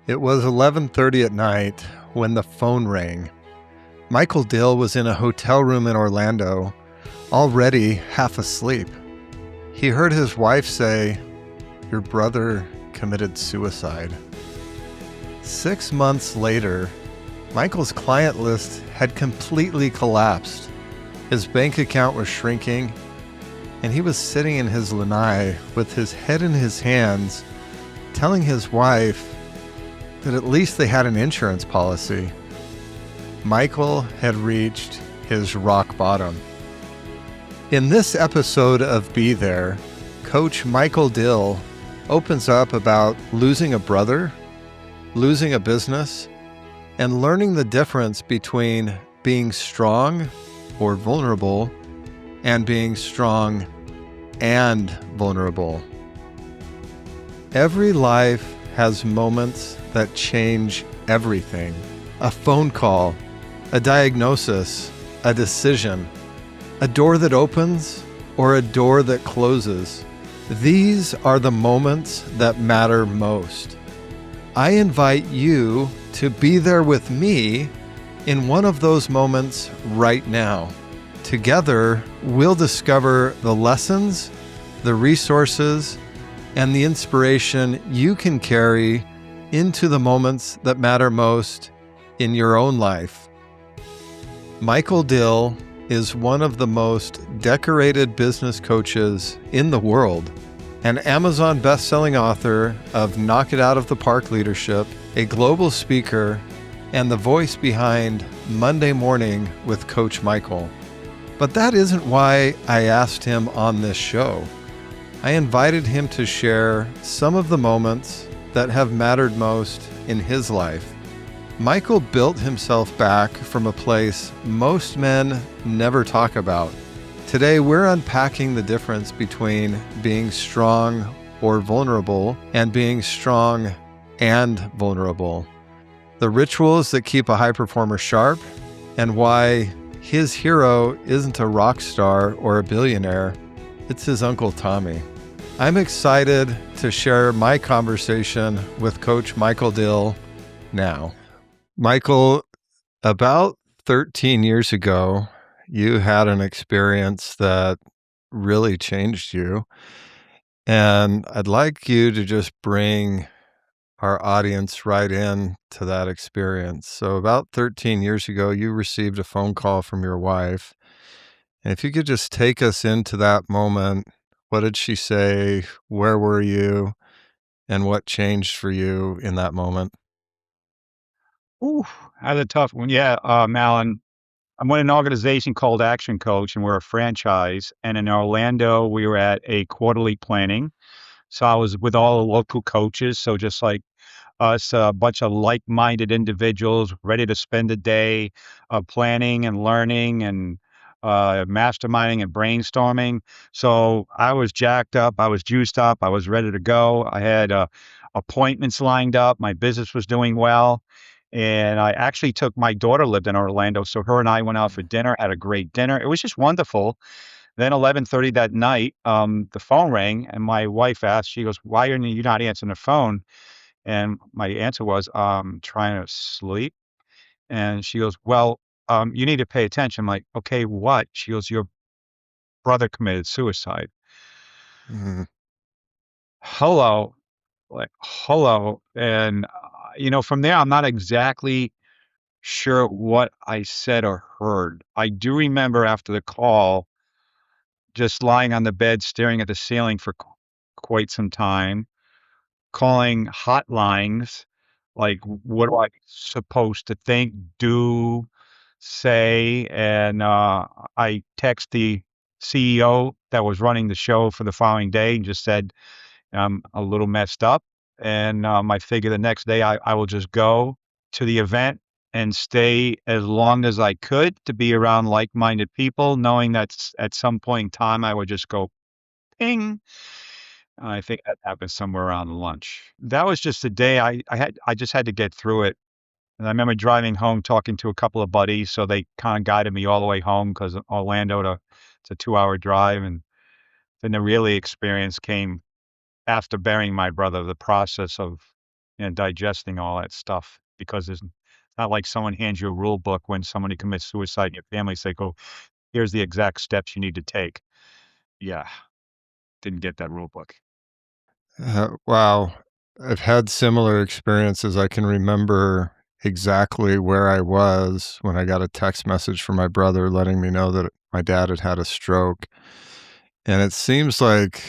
It was 11:30 at night when the phone rang. Michael Dill was in a hotel room in Orlando, already half asleep. He heard his wife say, "Your brother committed suicide." 6 months later, Michael's client list had completely collapsed. His bank account was shrinking, and he was sitting in his lanai with his head in his hands, telling his wife that at least they had an insurance policy. Michael had reached his rock bottom. In this episode of Be There, Coach Michael Dill opens up about losing a brother, losing a business, and learning the difference between being strong or vulnerable and being strong and vulnerable. Every life has moments that change everything. A phone call, a diagnosis, a decision, a door that opens or a door that closes. These are the moments that matter most. I invite you to be there with me in one of those moments right now. Together, we'll discover the lessons, the resources, and the inspiration you can carry into the moments that matter most in your own life. Michael Dill is one of the most decorated business coaches in the world, an Amazon best-selling author of Knock It Out of the Park Leadership, a global speaker, and the voice behind Monday Morning with Coach Michael. But that isn't why I asked him on this show. I invited him to share some of the moments that have mattered most in his life. Michael built himself back from a place most men never talk about. Today, we're unpacking the difference between being strong or vulnerable and being strong and vulnerable. The rituals that keep a high performer sharp, and why his hero isn't a rock star or a billionaire, it's his Uncle Tommy. I'm excited to share my conversation with Coach Michael Dill now. Michael, about 13 years ago, you had an experience that really changed you. And I'd like you to just bring our audience right in to that experience. So about 13 years ago, you received a phone call from your wife. And if you could just take us into that moment, what did she say? Where were you? And what changed for you in that moment? Ooh, that's a tough one. Yeah, Malin, I'm with an organization called Action Coach, and we're a franchise. And in Orlando, we were at a quarterly planning. So I was with all the local coaches. So just like us, a bunch of like-minded individuals ready to spend a day planning and learning and masterminding and brainstorming. So I was jacked up. I was juiced up. I was ready to go. I had appointments lined up. My business was doing well. And I actually took my daughter lived in Orlando. So her and I went out for dinner, had a great dinner. It was just wonderful. Then 11:30 that night, the phone rang and my wife asked, she goes, "Why are you not answering the phone?" And my answer was, "Trying to sleep." And she goes, "Well, you need to pay attention." I'm like, "Okay, what?" She goes, "Your brother committed suicide." Mhm. Hello, like, hello. And, from there, I'm not exactly sure what I said or heard. I do remember after the call, just lying on the bed, staring at the ceiling for quite some time, calling hotlines, like, what am I supposed to think, do, say? And I text the CEO that was running the show for the following day and just said, I'm a little messed up. And I figure the next day I will just go to the event and stay as long as I could to be around like-minded people, knowing that at some point in time I would just go ping. I think that happened somewhere around lunch. That was just a day I just had to get through it. And I remember driving home talking to a couple of buddies, so they kinda guided me all the way home because Orlando to it's a 2-hour drive, and then the really experience came after burying my brother, the process of and digesting all that stuff because it's not like someone hands you a rule book when somebody commits suicide in your family, say, "Go, here's the exact steps you need to take." Yeah, didn't get that rule book. Wow. I've had similar experiences. I can remember exactly where I was when I got a text message from my brother letting me know that my dad had had a stroke. And it seems like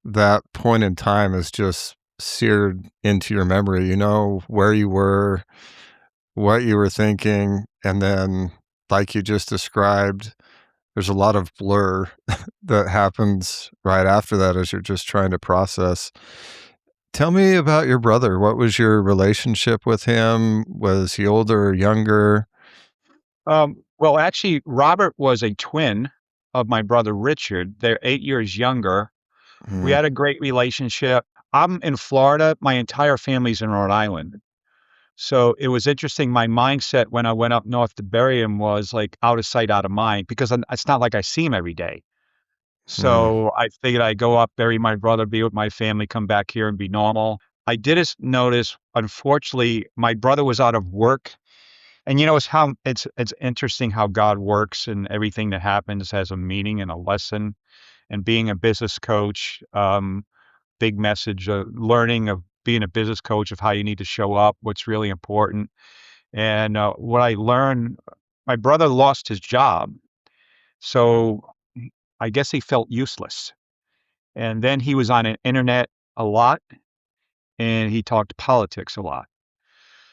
that point in time is just seared into your memory. You know where you were, what you were thinking, and then, like you just described, there's a lot of blur that happens right after that as you're just trying to process. Tell me about your brother. What was your relationship with him? Was he older or younger? Well, actually, Robert was a twin of my brother Richard. They're 8 years younger. We Mm, had a great relationship. I'm in Florida. My entire family's in Rhode Island. So it was interesting. My mindset when I went up north to bury him was like out of sight, out of mind, because it's not like I see him every day. mm, So I figured I'd go up, bury my brother, be with my family, come back here and be normal. I did notice, unfortunately, my brother was out of work. And it's interesting how God works and everything that happens has a meaning and a lesson. And being a business coach, big message, learning of being a business coach of how you need to show up, what's really important. And what I learned, my brother lost his job. So I guess he felt useless. And then he was on the internet a lot and he talked politics a lot.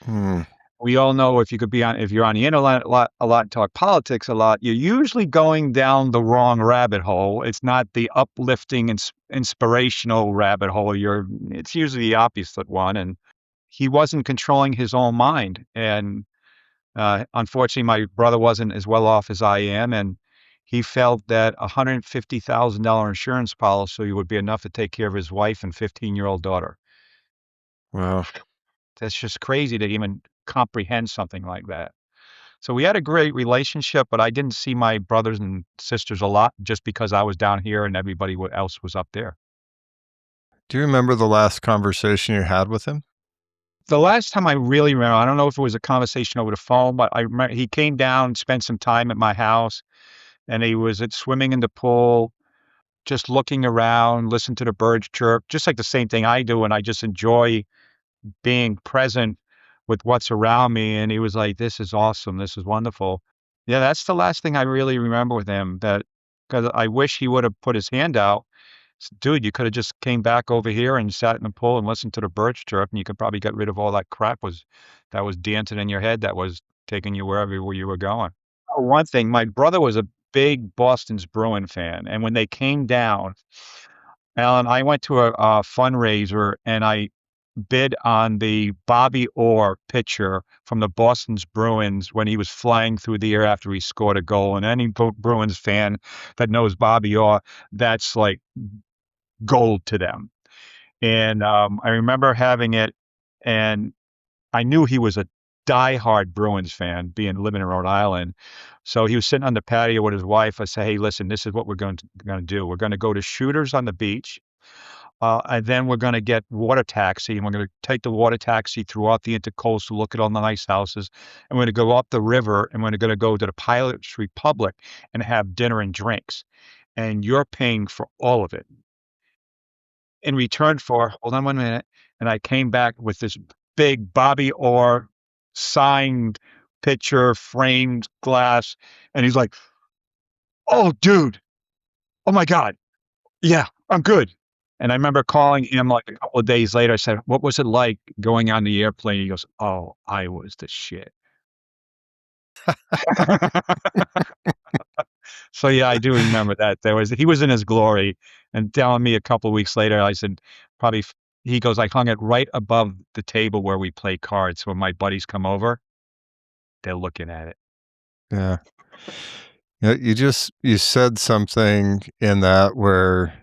mm, We all know if you're on the internet a lot and talk politics a lot, you're usually going down the wrong rabbit hole. It's not the uplifting and inspirational rabbit hole. It's usually the opposite one. And he wasn't controlling his own mind. And unfortunately, my brother wasn't as well off as I am, and he felt that $150,000 insurance policy would be enough to take care of his wife and 15-year-old daughter. wow. That's just crazy to even comprehend something like that. So we had a great relationship, but I didn't see my brothers and sisters a lot just because I was down here and everybody else was up there. Do you remember the last conversation you had with him? The last time I really remember, I don't know if it was a conversation over the phone, but I remember he came down, spent some time at my house, and he was at swimming in the pool, just looking around, listen to the birds chirp, just like the same thing I do, and I just enjoy being present with what's around me, and he was like, "This is awesome, this is wonderful." Yeah, that's the last thing I really remember with him, that because I wish he would have put his hand out. "Dude, you coulda just came back over here and sat in the pool and listened to the birds chirp, and you could probably get rid of all that crap that was dancing in your head that was taking you wherever you were going." One thing, my brother was a big Boston's Bruin fan, and when they came down, Alan, I went to a fundraiser and I bid on the Bobby Orr picture from the Boston's Bruins when he was flying through the air after he scored a goal. And any Bruins fan that knows Bobby Orr, that's like gold to them. And I remember having it, and I knew he was a diehard Bruins fan, being living in Rhode Island. So he was sitting on the patio with his wife. I said, "Hey, listen, this is what we're going to do. We're going to go to Shooters on the beach, and then we're going to get water taxi, and we're going to take the water taxi throughout the intercoastal, look at all the nice houses, and we're going to go up the river, and we're going to go to the Pilots Republic and have dinner and drinks, and you're paying for all of it." In return for, hold on 1 minute, and I came back with this big Bobby Orr signed picture, framed glass, and he's like, "Oh, dude, oh my god, yeah, I'm good." And I remember calling him like a couple of days later. I said, "What was it like going on the airplane?" He goes, "Oh, I was the shit." So yeah, I do remember that. He was in his glory, and telling me a couple of weeks later, I said, probably he goes, "I hung it right above the table where we play cards. So when my buddies come over, they're looking at it." Yeah. You said something in that where,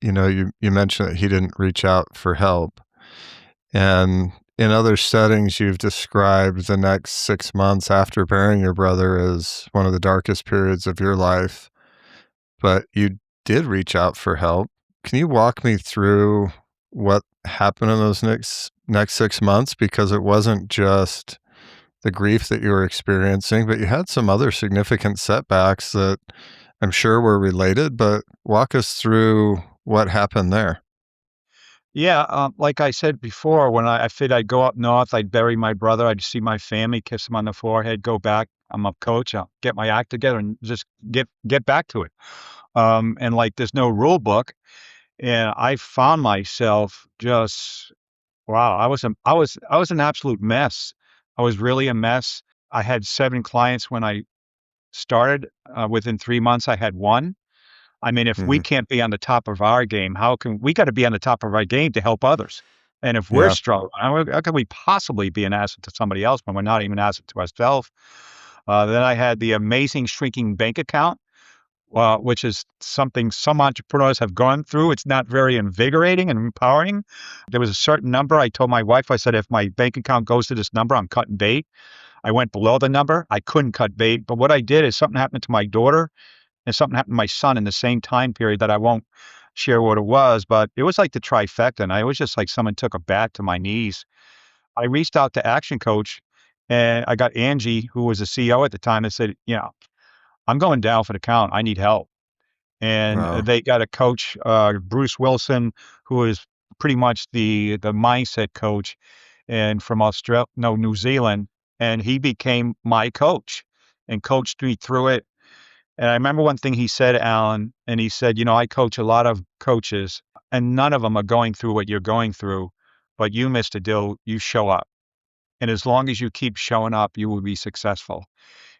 you mentioned that he didn't reach out for help. And in other settings, you've described the next 6 months after burying your brother as one of the darkest periods of your life, but you did reach out for help. Can you walk me through what happened in those next 6 months? Because it wasn't just the grief that you were experiencing, but you had some other significant setbacks that I'm sure were related, but walk us through what happened there. Yeah, like I said before, when I figured I'd go up north, I'd bury my brother, I'd see my family, kiss him on the forehead, go back. I'm a coach. I'll get my act together and just get back to it. And like, there's no rule book, and I found myself just wow. I was an absolute mess. I was really a mess. I had 7 clients when I started. Within 3 months, I had one. I mean, if we Mhm. can't be on the top of our game, how can we got to be on the top of our game to help others? And if we're Yeah. struggling, how can we possibly be an asset to somebody else when we're not even an asset to ourselves? Then I had the amazing shrinking bank account, which is something some entrepreneurs have gone through. It's not very invigorating and empowering. There was a certain number. I told my wife, I said, if my bank account goes to this number, I'm cutting bait. I went below the number. I couldn't cut bait. But what I did is something happened to my daughter and something happened to my son in the same time period that I won't share what it was, but it was like the trifecta. And I was just like someone took a bat to my knees. I reached out to Action Coach and I got Angie, who was the CEO at the time, and said, I'm going down for the count. I need help. And Wow. they got a coach, Bruce Wilson, who is pretty much the mindset coach and from Australia, no, New Zealand. And he became my coach and coached me through it. And I remember one thing he said, Alan, and he said, I coach a lot of coaches, and none of them are going through what you're going through. But you, Mr. Dill, you show up. And as long as you keep showing up, you will be successful.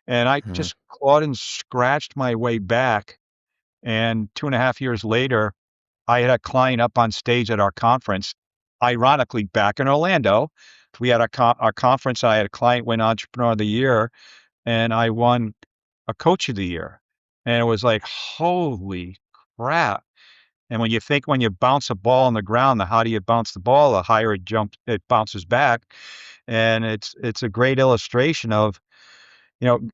And I Mhm. just clawed and scratched my way back. And 2.5 years later, I had a client up on stage at our conference, ironically, back in Orlando. We had our conference. I had a client win Entrepreneur of the Year, and I won a Coach of the Year. And it was like, holy crap. And when you bounce a ball on the ground, the harder you bounce the ball, the higher it bounces back. And it's a great illustration of,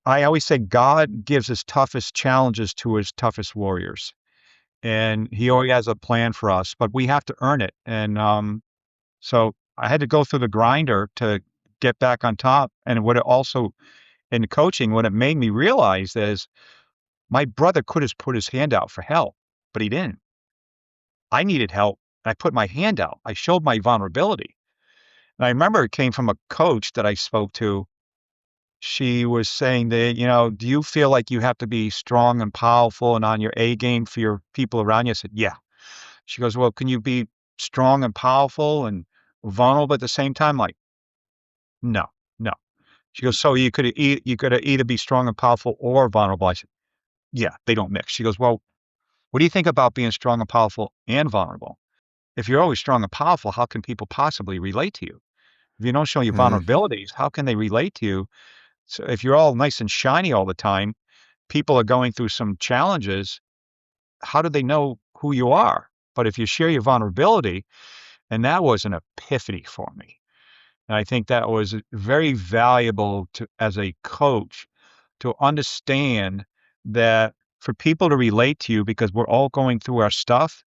I always say God gives his toughest challenges to his toughest warriors. And he always has a plan for us, but we have to earn it. And so I had to go through the grinder to get back on top. And what it also in coaching, what it made me realize is my brother could have put his hand out for help, but he didn't. I needed help. And I put my hand out. I showed my vulnerability. And I remember it came from a coach that I spoke to. She was saying that, do you feel like you have to be strong and powerful and on your A game for your people around you? I said, yeah. She goes, well, can you be strong and powerful and vulnerable at the same time? Like, no, no. She goes, so you could either be strong and powerful or vulnerable. I said, yeah, they don't mix. She goes, well, what do you think about being strong and powerful and vulnerable? If you're always strong and powerful, how can people possibly relate to you? If you don't show your Mm. vulnerabilities, how can they relate to you? So if you're all nice and shiny all the time, people are going through some challenges. How do they know who you are? But if you share your vulnerability, and that was an epiphany for me. And I think that was very valuable to as a coach to understand that for people to relate to you because we're all going through our stuff.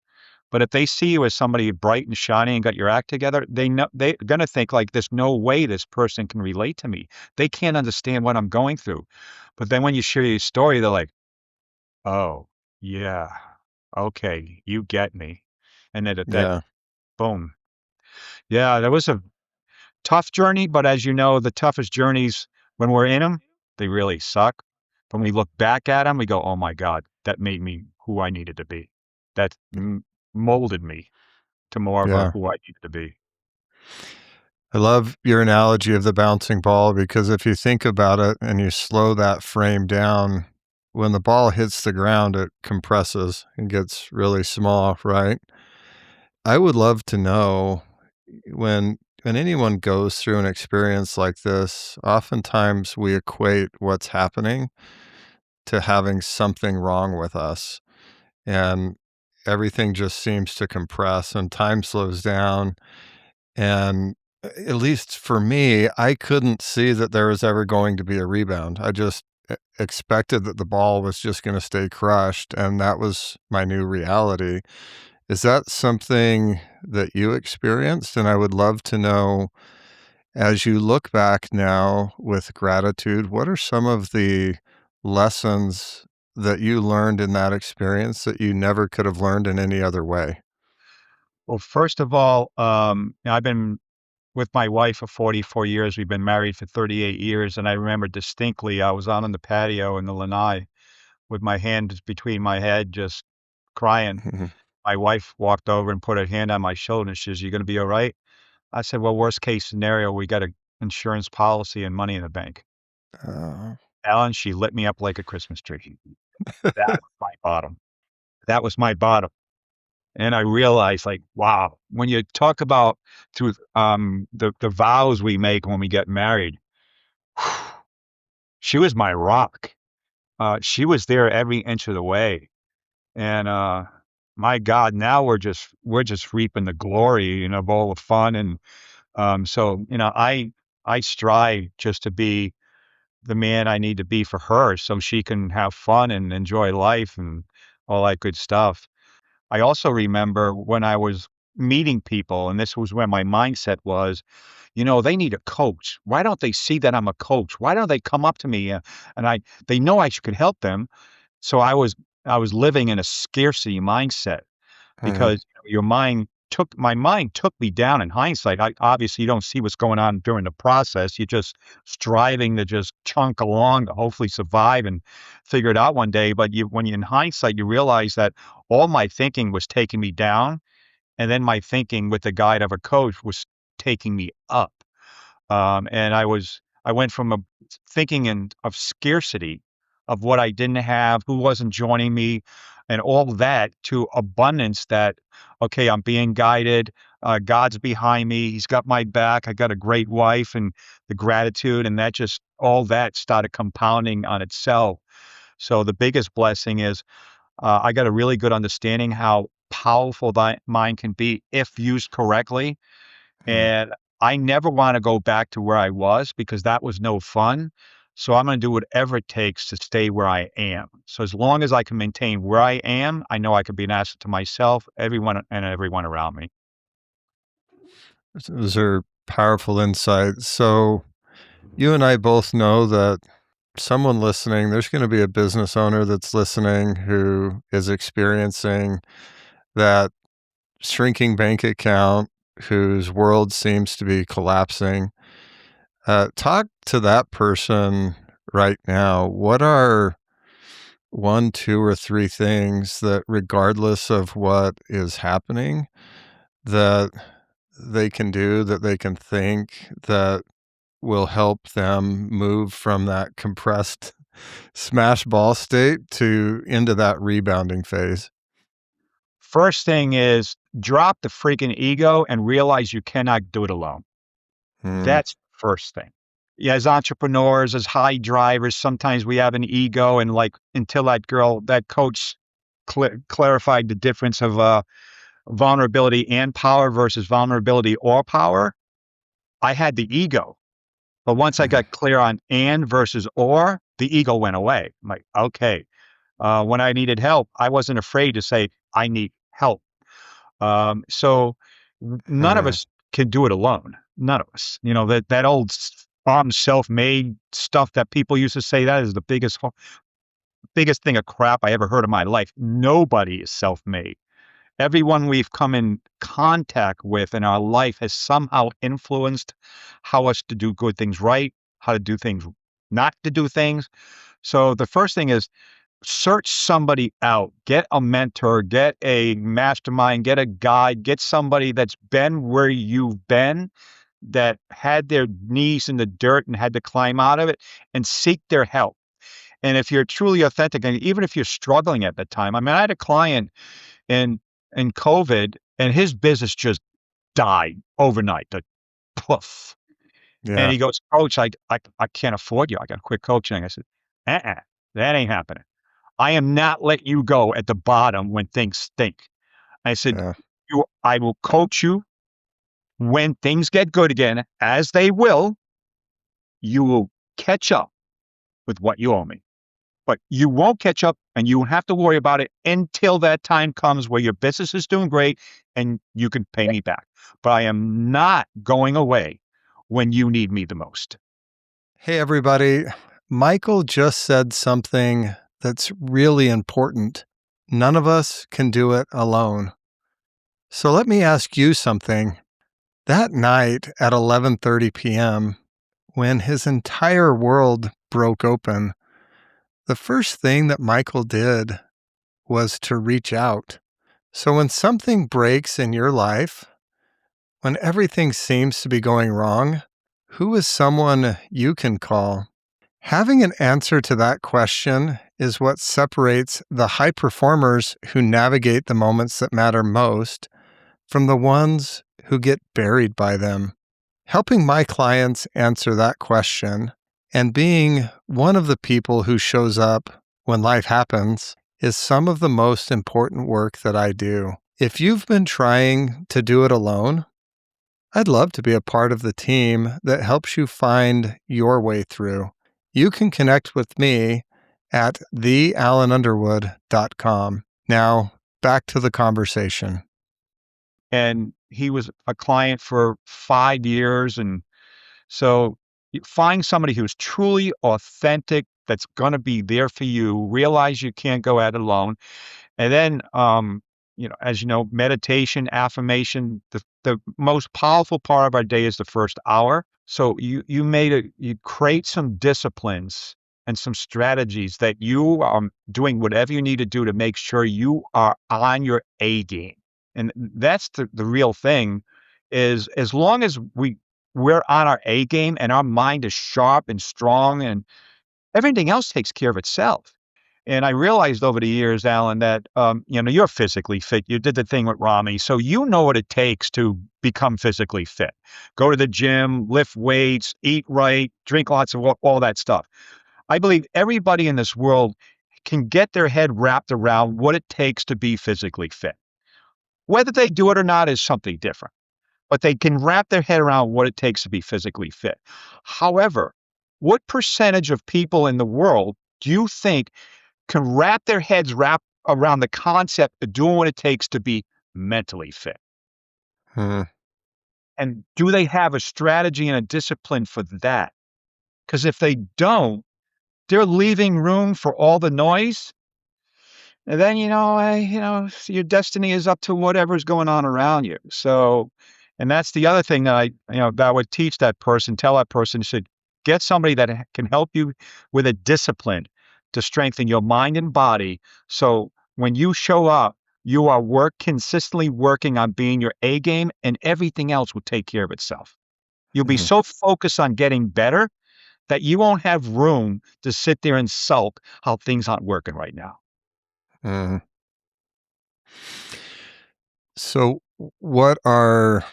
But if they see you as somebody bright and shiny and got your act together, they're gonna think like there's no way this person can relate to me. They can't understand what I'm going through. But then when you share your story, they're like, "Oh, yeah, okay, you get me." And then at that Yeah. boom. Yeah, that was a tough journey, but as you know, the toughest journeys when we're in them, they really suck. When we look back at them, we go, "Oh my god, that made me who I needed to be. That molded me to more of a Yeah. who I needed to be." I love your analogy of the bouncing ball because if you think about it and you slow that frame down, when the ball hits the ground, it compresses and gets really small, right? I would love to know when anyone goes through an experience like this, oftentimes we equate what's happening to having something wrong with us, and everything just seems to compress and time slows down. And at least for me, I couldn't see that there was ever going to be a rebound. I just expected that the ball was just gonna stay crushed, and that was my new reality. Is that something that you experienced. And I would love to know, as you look back now with gratitude, what are some of the lessons that you learned in that experience that you never could have learned in any other way? Well, first of all, I've been with my wife for 44 years. We've been married for 38 years, and I remember distinctly I was out on the patio in the lanai with my hands between my head, just crying. Mhm. My wife walked over and put her hand on my shoulder and she says, "You gonna be all right?" I said, "Well, worst case scenario, we got a insurance policy and money in the bank." Oh. Alan, she lit me up like a Christmas tree. That was my bottom. That was my bottom. And I realized, like, wow, when you talk about through the vows we make when we get married, she was my rock. She was there every inch of the way. And my God, now we're just reaping the glory, of all the fun. And so, I strive just to be the man I need to be for her so she can have fun and enjoy life and all that good stuff. I also remember when I was meeting people, and this was where my mindset was, they need a coach. Why don't they see that I'm a coach? Why don't they come up to me? And they know could help them. So I was living in a scarcity mindset Mhm. because your mind took my mind took me down in hindsight. Obviously, you don't see what's going on during the process. You're just striving to just chunk along to hopefully survive and figure it out one day. But when you're in hindsight, you realize that all my thinking was taking me down, and then my thinking with the guide of a coach was taking me up. And I went from a thinking of scarcity of what I didn't have, who wasn't joining me, and all that to abundance that, okay, I'm being guided. God's behind me. He's got my back. I got a great wife and the gratitude. And that just, all that started compounding on itself. So the biggest blessing is I got a really good understanding how powerful that mind can be if used correctly, Mhm. and I never wanna go back to where I was because that was no fun. So I'm gonna do whatever it takes to stay where I am. So as long as I can maintain where I am, I know I can be an asset to myself, everyone around me. Those are powerful insights. So, you and I both know that someone listening, there's going to be a business owner that's listening who is experiencing that shrinking bank account, whose world seems to be collapsing. Talk to that person right now. What are one, two, or three things that, regardless of what is happening, that they can do, that they can think, that will help them move from that compressed smash ball state to into that rebounding phase? First thing is drop the freaking ego and realize you cannot do it alone. Mm, That's first thing. Yeah, as entrepreneurs, as high drivers, sometimes we have an ego and like until that coach clarified the difference of vulnerability and power versus vulnerability or power, I had the ego. But once I mhm, got clear on and versus or, the ego went away. I'm like, okay. When I needed help, I wasn't afraid to say, I need help. So none of mhm. us can do it alone. None of us. That old I'm self-made stuff that people used to say, that is the biggest thing of crap I ever heard in my life. Nobody is self-made. Everyone we've come in contact with in our life has somehow influenced how us to do good things right, how to do things not to do things. So the first thing is search somebody out, get a mentor, get a mastermind, get a guide, get somebody that's been where you've been, that had their knees in the dirt and had to climb out of it, and seek their help. And if you're truly authentic, and even if you're struggling at the time, I mean, I had a client in in COVID, and his business just died overnight. The poof. And Yeah, he goes, "Coach, I can't afford you. I got to quit coaching." I said, "Uh-uh, that ain't happening. I am not letting you go at the bottom when things stink." I said, yeah. I will coach you when things get good again, as they will. You will catch up with what you owe me." but you won't catch up and you won't have to worry about it until that time comes where your business is doing great and you can pay me back. But I am not going away when you need me the most. Hey, everybody. Michael just said something that's really important. None of us can do it alone. So let me ask you something. That night at 11:30 p.m., when his entire world broke open, the first thing that Michael did was to reach out. So when something breaks in your life, when everything seems to be going wrong, who is someone you can call? Having an answer to that question is what separates the high performers who navigate the moments that matter most from the ones who get buried by them. Helping my clients answer that question and being one of the people who shows up when life happens is some of the most important work that I do. If you've been trying to do it alone, I'd love to be a part of the team that helps you find your way through. You can connect with me at thealanunderwood.com. Now, back to the conversation. And he was a client for 5 years. And so you find somebody who's truly authentic, that's going to be there for you, realize you can't go at it alone. And then, as you know, meditation, affirmation, the most powerful part of our day is the first hour. So you create some disciplines and some strategies that you are doing whatever you need to do to make sure you are on your A game. And that's the real thing is as long as we're on our A game and our mind is sharp and strong and everything else takes care of itself. And I realized over the years, Alan, that you're physically fit. You did the thing with Rami, so you know what it takes to become physically fit. Go to the gym, lift weights, eat right, drink lots of all that stuff. I believe everybody in this world can get their head wrapped around what it takes to be physically fit. Whether they do it or not is something different, but they can wrap their head around what it takes to be physically fit. However, what percentage of people in the world do you think can wrap their heads around the concept of doing what it takes to be mentally fit? Hmm. And do they have a strategy and a discipline for that? Because if they don't, they're leaving room for all the noise. And then, your destiny is up to whatever's going on around you. So, and that's the other thing that that I would teach that person, tell that person, should get somebody that can help you with a discipline to strengthen your mind and body. So when you show up, you are consistently working on being your A game and everything else will take care of itself. You'll be Mhm. so focused on getting better that you won't have room to sit there and sulk how things aren't working right now. Mhm. So, what are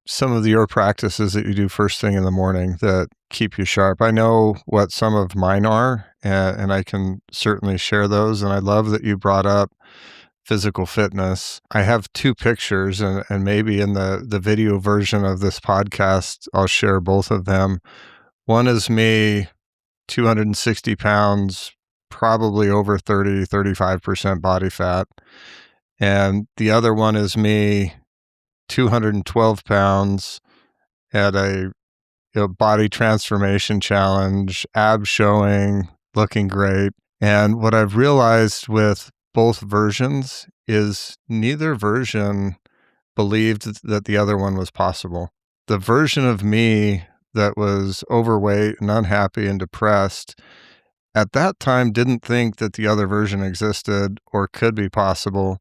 some of your practices that you do first thing in the morning that keep you sharp? I know what some of mine are, and I can certainly share those. And I love that you brought up physical fitness. I have two pictures, and maybe in the video version of this podcast, I'll share both of them. One is me, 260 pounds, probably over 35% body fat. And the other one is me, 212 pounds at a body transformation challenge, abs showing, looking great. And what I've realized with both versions is neither version believed that the other one was possible. The version of me that was overweight and unhappy and depressed at that time didn't think that the other version existed or could be possible.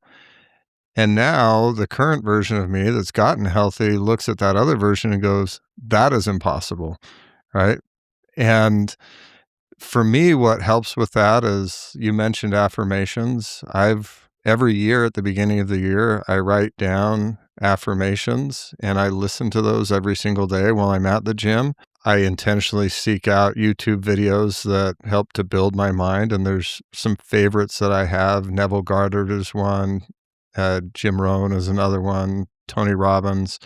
And now the current version of me that's gotten healthy looks at that other version and goes, that is impossible. Right. And for me, what helps with that is you mentioned affirmations. Every year at the beginning of the year, I write down affirmations and I listen to those every single day while I'm at the gym. I intentionally seek out YouTube videos that help to build my mind. And there's some favorites that I have. Neville Goddard is one, Jim Rohn is another one, Tony Robbins.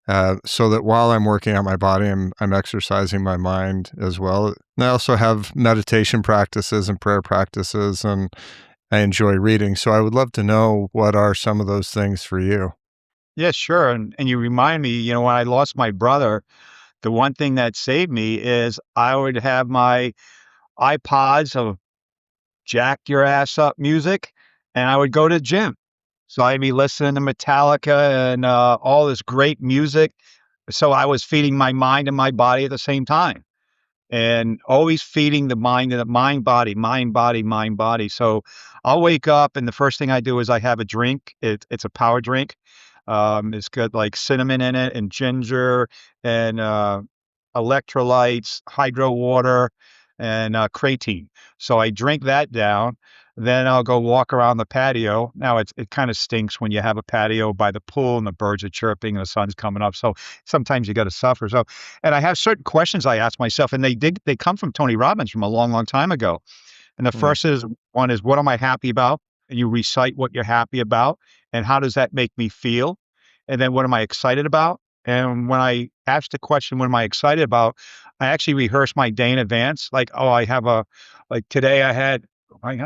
so that while I'm working out my body, I'm exercising my mind as well. And I also have meditation practices and prayer practices, and I enjoy reading. So I would love to know, what are some of those things for you? Yeah, sure. And you remind me, when I lost my brother, the one thing that saved me is I would have my iPods of jack your ass up music, and I would go to the gym. So I'd be listening to Metallica and all this great music. So I was feeding my mind and my body at the same time, and always feeding the mind and the mind, body, mind, body, mind, body. So I'll wake up and the first thing I do is I have a drink. It's a power drink. It's got like cinnamon in it and ginger and electrolytes, hydro water, and creatine. So I drink that down. Then I'll go walk around the patio. Now it kind of stinks when you have a patio by the pool and the birds are chirping and the sun's coming up. So sometimes you got to suffer. So, and I have certain questions I ask myself, and they come from Tony Robbins from a long, long time ago. And the Mm, first is one is, what am I happy about? And you recite what you're happy about, and how does that make me feel? And then what am I excited about? And when I ask the question, what am I excited about? I actually rehearse my day in advance. Like, oh, like today I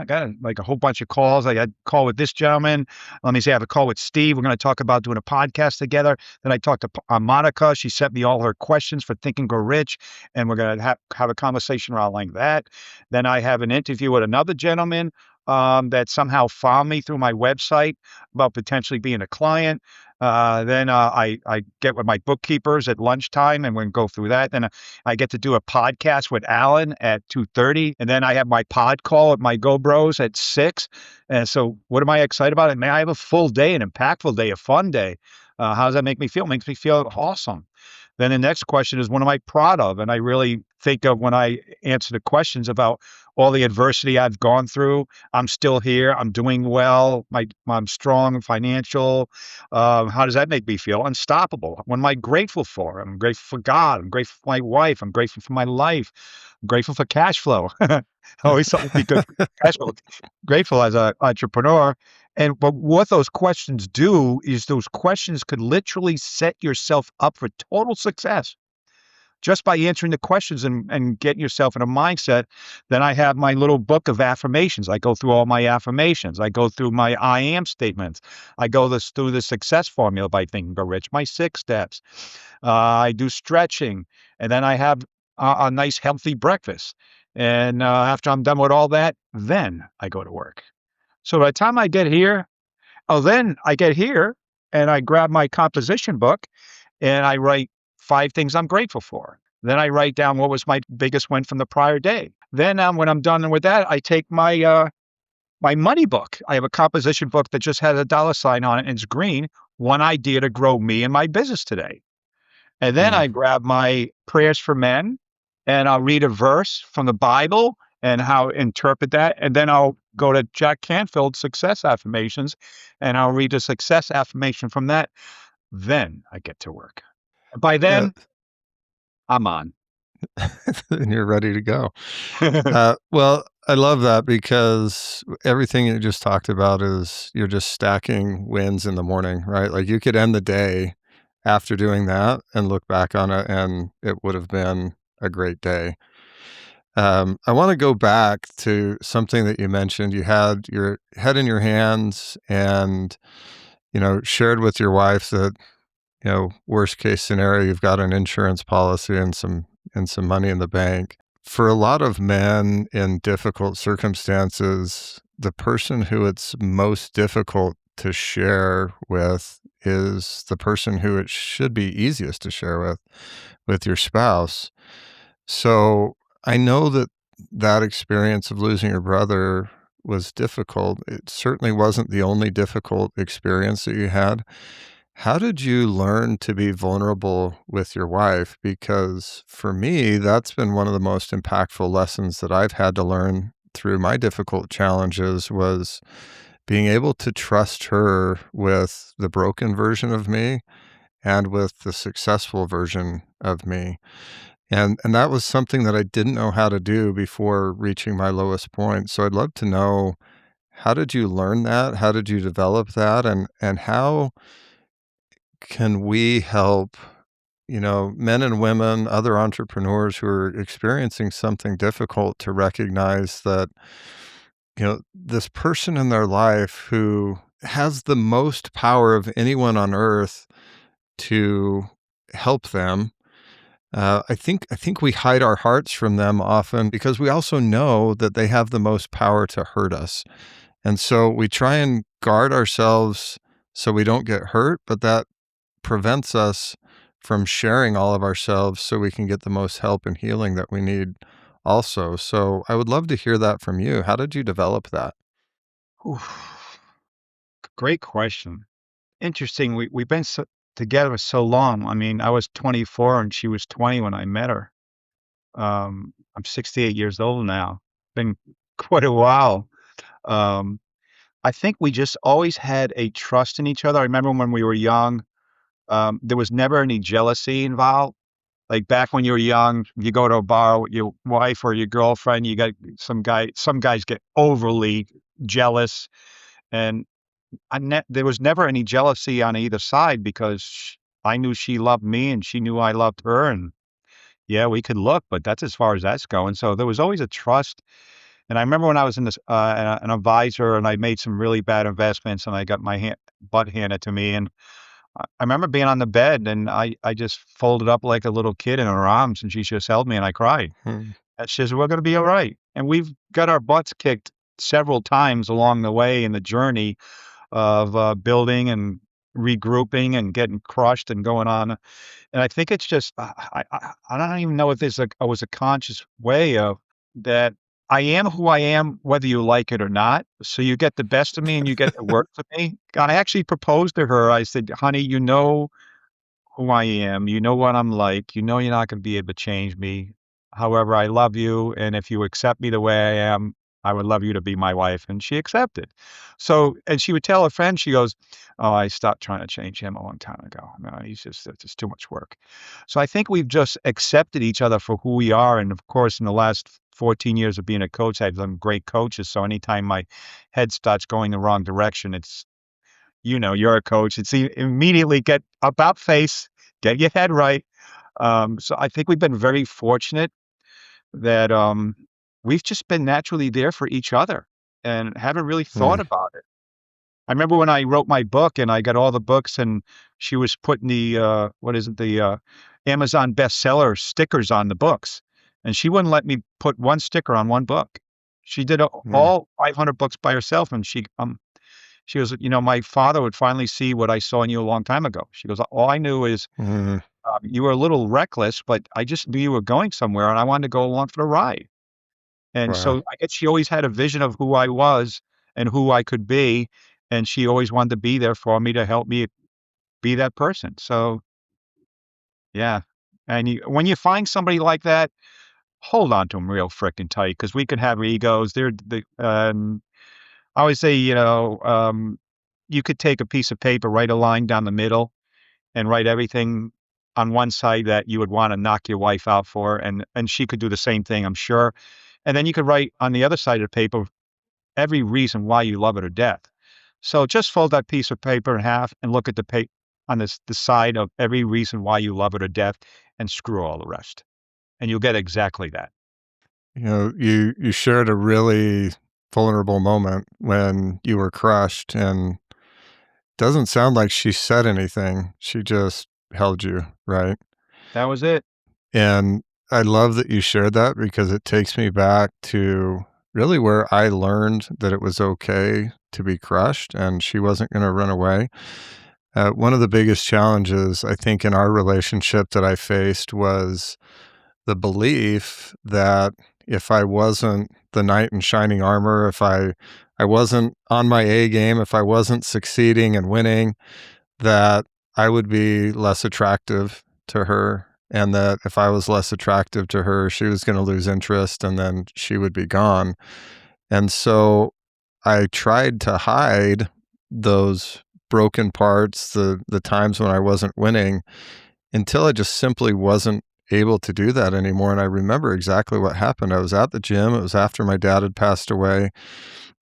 got like a whole bunch of calls. I had a call with this gentleman. Let me say, I have a call with Steve. We're going to talk about doing a podcast together. Then I talked to Monica. She sent me all her questions for Think and Grow Rich. And we're going to have a conversation around like that. Then I have an interview with another gentleman that somehow found me through my website about potentially being a client. Then I get with my bookkeepers at lunchtime, and we can go through that. Then I get to do a podcast with Alan at 2:30, and then I have my pod call with my Go Bros at 6. And so, what am I excited about? And man, I have a full day, an impactful day, a fun day. How does that make me feel? It makes me feel awesome. Then the next question is, what am I proud of? And I really think of, when I answer the questions, about all the adversity I've gone through. I'm still here. I'm doing well. I'm strong, financial. How does that make me feel? Unstoppable. What am I grateful for? I'm grateful for God. I'm grateful for my wife. I'm grateful for my life. I'm grateful for cash flow. Always something to be good for cash flow. Grateful as an entrepreneur. And but what those questions do is, those questions could literally set yourself up for total success just by answering the questions and getting yourself in a mindset. Then I have my little book of affirmations. I go through all my affirmations. I go through my I am statements. I go through the success formula by Think and Go Rich, my 6 steps. I do stretching, and then I have a nice healthy breakfast. And after I'm done with all that, then I go to work. So by the time I get here, then I get here and I grab my composition book and I write 5 things I'm grateful for. Then I write down what was my biggest win from the prior day. Then, when I'm done with that, I take my money book. I have a composition book that just has a dollar sign on it and it's green. One idea to grow me and my business today. And then mm. I grab my prayers for men and I'll read a verse from the Bible and how interpret that. And then I'll go to Jack Canfield's success affirmations and I'll read a success affirmation from that. Then I get to work. By Yeah, then, I'm on. and you're ready to go. Well, I love that, because everything you just talked about is, you're just stacking wins in the morning, right? Like, you could end the day after doing that and look back on it, and it would have been a great day. I want to go back to something that you mentioned. You had your head in your hands, and shared with your wife that, worst case scenario, you've got an insurance policy and some money in the bank. For a lot of men in difficult circumstances, the person who it's most difficult to share with is the person who it should be easiest to share with your spouse. So I know that that experience of losing your brother was difficult. It certainly wasn't the only difficult experience that you had. How did you learn to be vulnerable with your wife? Because for me, that's been one of the most impactful lessons that I've had to learn through my difficult challenges, was being able to trust her with the broken version of me and with the successful version of me. And that was something that I didn't know how to do before reaching my lowest point. So I'd love to know, how did you learn that? How did you develop that? And how can we help, men and women, other entrepreneurs who are experiencing something difficult to recognize that, this person in their life who has the most power of anyone on earth to help them. I think we hide our hearts from them often because we also know that they have the most power to hurt us. And so we try and guard ourselves so we don't get hurt, but that prevents us from sharing all of ourselves so we can get the most help and healing that we need also. So I would love to hear that from you. How did you develop that? Oof, great question. Interesting. We've been together so long. I mean, I was 24 and she was 20 when I met her. I'm 68 years old now. Been quite a while. Um, I think we just always had a trust in each other. I remember when we were young, there was never any jealousy involved. Like back when you were young, you go to a bar with your wife or your girlfriend, you got some guys get overly jealous. And there was never any jealousy on either side because I knew she loved me and she knew I loved her. And yeah, we could look, but that's as far as that's going. So there was always a trust. And I remember when I was in this, an advisor and I made some really bad investments and I got my butt handed to me. And I remember being on the bed and I just folded up like a little kid in her arms and she just held me and I cried. Hmm. And she says, "We're going to be all right." And we've got our butts kicked several times along the way in the journey of building and regrouping and getting crushed and going on. And I think it's just, I don't even know if was a conscious way of that. I am who I am, whether you like it or not. So you get the best of me and you get the worst of me. I actually proposed to her. I said, "Honey, you know who I am. You know what I'm like. You know you're not going to be able to change me. However, I love you, and if you accept me the way I am, I would love you to be my wife." And she accepted. So, and she would tell her friends, she goes, "Oh, I stopped trying to change him a long time ago. No, it's just too much work." So I think we've just accepted each other for who we are. And of course, in the last 14 years of being a coach, I've done great coaches. So anytime my head starts going the wrong direction, you're a coach. It's immediately get about face, get your head right. So I think we've been very fortunate that we've just been naturally there for each other and haven't really thought Mm, about it. I remember when I wrote my book and I got all the books and she was putting the what is it, the Amazon bestseller stickers on the books. And she wouldn't let me put one sticker on one book. She did mm, all 500 books by herself and she goes, "My father would finally see what I saw in you a long time ago." She goes, "All I knew is mm. you were a little reckless, but I just knew you were going somewhere and I wanted to go along for the ride." And Wow. so I guess she always had a vision of who I was and who I could be. And she always wanted to be there for me to help me be that person. So, yeah. And when you find somebody like that, hold on to them real frickin' tight because we can have egos. I always say, you could take a piece of paper, write a line down the middle, and write everything on one side that you would wanna knock your wife out for, and she could do the same thing, I'm sure. And then you could write on the other side of the paper every reason why you love her to death. So just fold that piece of paper in half and look at on the side of every reason why you love her to death and screw all the rest, and you'll get exactly that. You shared a really vulnerable moment when you were crushed, and doesn't sound like she said anything. She just held you, right? That was it. And I love that you shared that because it takes me back to really where I learned that it was okay to be crushed and she wasn't going to run away. One of the biggest challenges I think in our relationship that I faced was the belief that if I wasn't the knight in shining armor, if I wasn't on my A game, if I wasn't succeeding and winning, that I would be less attractive to her, and that if I was less attractive to her, she was gonna lose interest and then she would be gone. And so I tried to hide those broken parts, the times when I wasn't winning, until I just simply wasn't able to do that anymore. And I remember exactly what happened. I was at the gym. It was after my dad had passed away.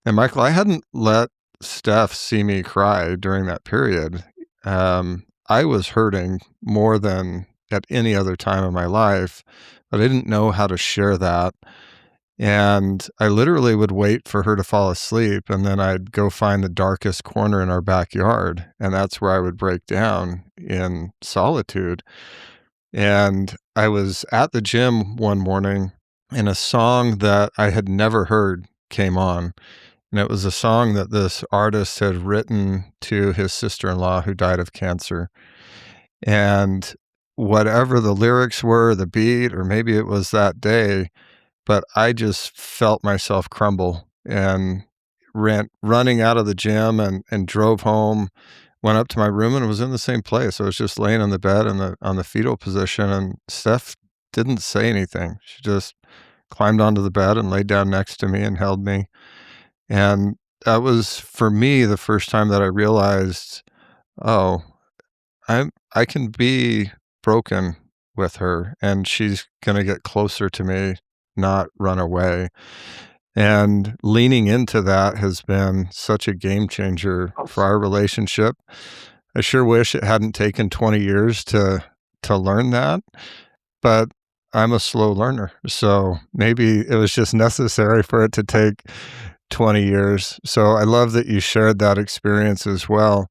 And Michael, I hadn't let Steph see me cry during that period. I was hurting more than at any other time in my life, but I didn't know how to share that. And I literally would wait for her to fall asleep, and then I'd go find the darkest corner in our backyard, and that's where I would break down in solitude. And I was at the gym one morning, and a song that I had never heard came on. And it was a song that this artist had written to his sister-in-law who died of cancer. And whatever the lyrics were, the beat, or maybe it was that day, but I just felt myself crumble and ran running out of the gym and drove home, went up to my room and was in the same place. I was just laying on the bed in the on the fetal position, and Steph didn't say anything. She just climbed onto the bed and laid down next to me and held me. And that was, for me, the first time that I realized, "Oh, I can be broken with her, and she's gonna get closer to me, not run away." And leaning into that has been such a game changer for our relationship. I sure wish it hadn't taken 20 years to learn that, but I'm a slow learner, so maybe it was just necessary for it to take 20 years. So I love that you shared that experience as well.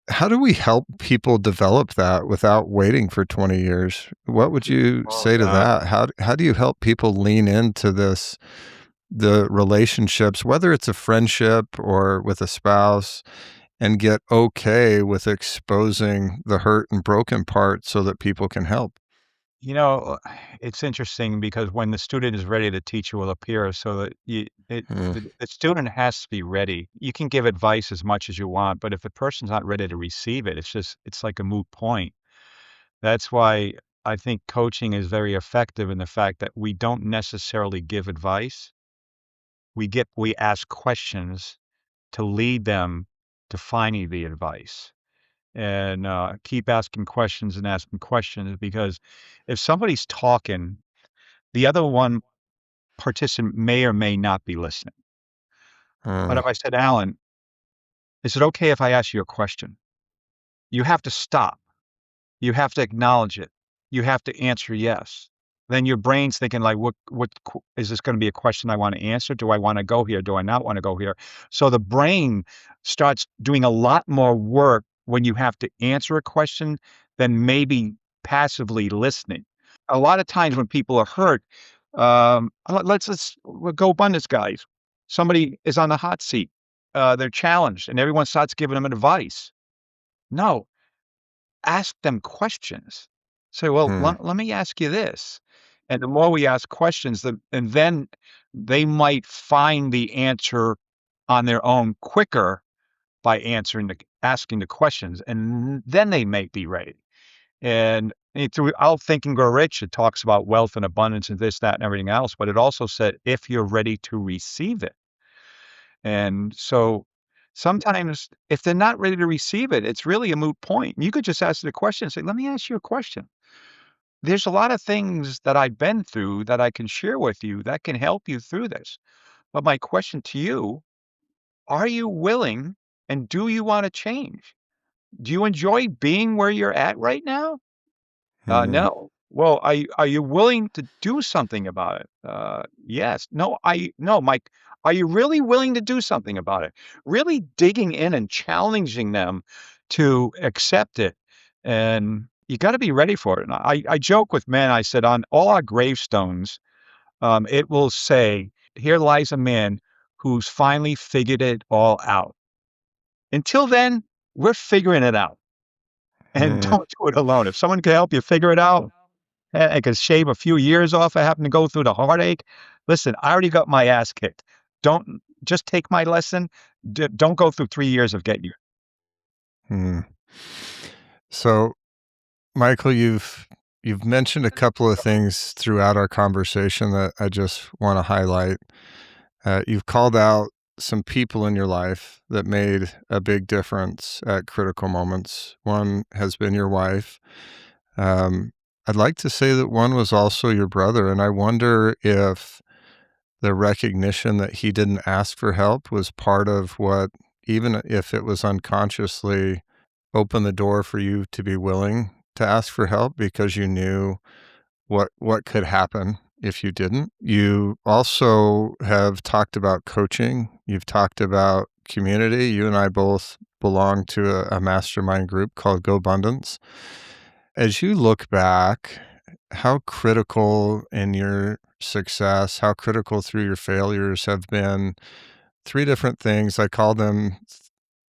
How do we help people develop that without waiting for 20 years? What would you Oh, say to yeah. that? How do you help people lean into this, the relationships, whether it's a friendship or with a spouse, and get okay with exposing the hurt and broken parts so that people can help? You know, it's interesting because when the student is ready, the teacher will appear. So that Mm, the student has to be ready. You can give advice as much as you want, but if the person's not ready to receive it, it's like a moot point. That's why I think coaching is very effective in the fact that we don't necessarily give advice. We ask questions to lead them to finding the advice. And keep asking questions and asking questions because if somebody's talking, the other one participant may or may not be listening. But mm, if I said, Alan, is it okay if I ask you a question? You have to stop. You have to acknowledge it. You have to answer yes. Then your brain's thinking like, is this going to be a question I want to answer? Do I want to go here? Do I not want to go here? So the brain starts doing a lot more work when you have to answer a question than maybe passively listening. A lot of times when people are hurt, we'll go abundance guys. Somebody is on the hot seat. They're challenged and everyone starts giving them advice. No, ask them questions. Say, "Well, mm, let me ask you this." And the more we ask questions, and then they might find the answer on their own quicker by asking the questions, and then they may be ready. And throughout Think and Grow Rich, it talks about wealth and abundance and this, that, and everything else, but it also said, if you're ready to receive it. And so sometimes if they're not ready to receive it, it's really a moot point. You could just ask the question and say, let me ask you a question. There's a lot of things that I've been through that I can share with you that can help you through this. But my question to you, are you willing and do you want to change? Do you enjoy being where you're at right now? mm, No. Well, are you willing to do something about it? Yes. No, Mike, are you really willing to do something about it? Really digging in and challenging them to accept it. And you got to be ready for it. And I joke with men, I said, on all our gravestones, it will say, here lies a man who's finally figured it all out. Until then, we're figuring it out. And mm, don't do it alone. If someone can help you figure it out, I could shave a few years off. I happen to go through the heartache. Listen, I already got my ass kicked. Don't just take my lesson. Don't go through 3 years of getting you. mm. So, Michael, you've mentioned a couple of things throughout our conversation that I just want to highlight. You've called out some people in your life that made a big difference at critical moments. One has been your wife. Um, I'd like to say that one was also your brother, and I wonder if the recognition that he didn't ask for help was part of what, even if it was unconsciously, opened the door for you to be willing to ask for help because you knew what could happen if you didn't. You also have talked about coaching. You've talked about community. You and I both belong to a mastermind group called Go Abundance. As you look back, how critical in your success, how critical through your failures have been three different things. I call them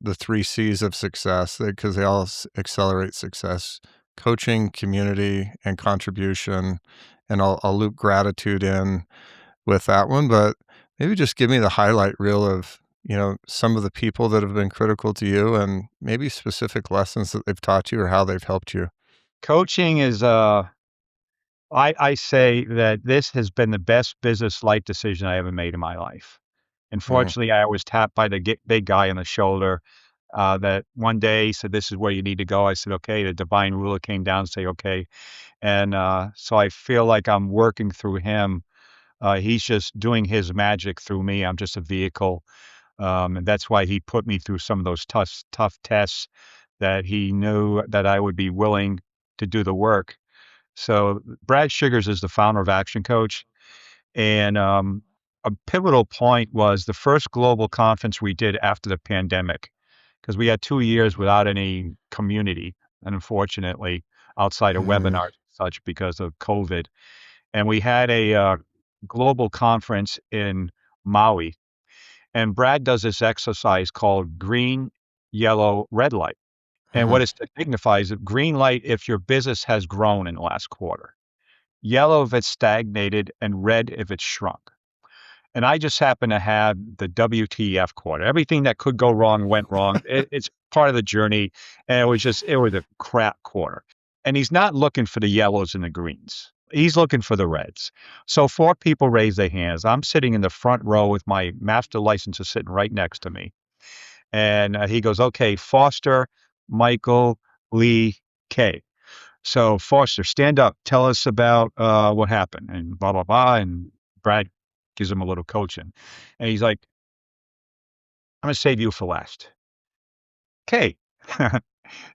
the three C's of success because they all accelerate success: coaching, community, and contribution. And I'll loop gratitude in with that one, but maybe just give me the highlight reel of, some of the people that have been critical to you and maybe specific lessons that they've taught you or how they've helped you. Coaching is, I say that this has been the best business life decision I ever made in my life. Mm, Unfortunately, I was tapped by the big guy on the shoulder, that one day he said, "This is where you need to go." I said, "Okay." The divine ruler came down and say, "Okay." And, so I feel like I'm working through him. He's just doing his magic through me. I'm just a vehicle. And that's why he put me through some of those tough tests that he knew that I would be willing to do the work. So Brad Sugars is the founder of Action Coach. And a pivotal point was the first global conference we did after the pandemic, because we had 2 years without any community, unfortunately, outside of mm, webinars and such because of COVID. And we had a global conference in Maui. And Brad does this exercise called green, yellow, red light. And mhm, what it signifies is green light if your business has grown in the last quarter, yellow if it's stagnated, and red if it's shrunk. And I just happen to have the WTF quarter. Everything that could go wrong went wrong. It's part of the journey. And it was a crap quarter. And he's not looking for the yellows and the greens. He's looking for the reds. So four people raise their hands. I'm sitting in the front row with my master licenser sitting right next to me. And he goes, "Okay, Foster, Michael, Lee, K." So Foster, stand up. Tell us about what happened and blah, blah, blah. And Brad gives him a little coaching. And he's like, "I'm going to save you for last." K.